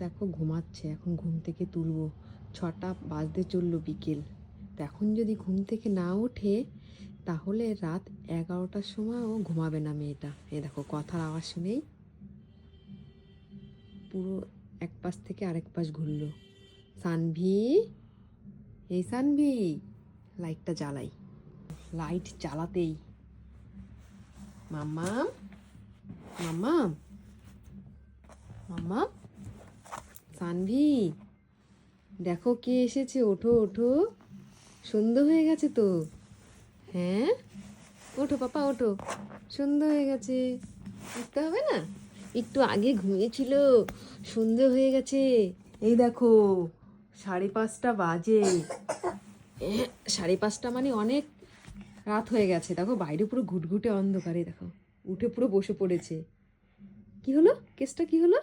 দেখো ঘুমাচ্ছে, এখন ঘুম থেকে তুলবো। 6টা বাজতে চললো বিকেল। তো এখন যদি ঘুম থেকে না ওঠে তাহলে রাত 11টার সময় ও ঘুমাবে না মেয়েটা। এই দেখো কথার আওয়াজ শুনেই পুরো এক পাশ থেকে আরেক পাশ ঘুরলো। সানভি, এই সানভি, লাইটটা জ্বালাই। লাইট জ্বালাতেই মাম্মাম, মাম্মাম, মাম্মাম, সানভি, দেখো কে এসেছে, ওঠো ওঠো, সন্ধ্যা হয়ে গেছে তো। হ্যাঁ, ওঠো পাপা ওঠো, সন্ধ্যা হয়ে গেছে, উঠতে হবে না? একটু আগে ঘুমিয়েছিল, সন্ধ্যে হয়ে গেছে। এই দেখো 5:30 বাজে। 5:30 মানে অনেক রাত হয়ে গেছে। দেখো বাইরে পুরো ঘুটঘুটে অন্ধকারে, দেখো উঠে পুরো বসে পড়েছে। কি হলো? কেসটা কি হলো?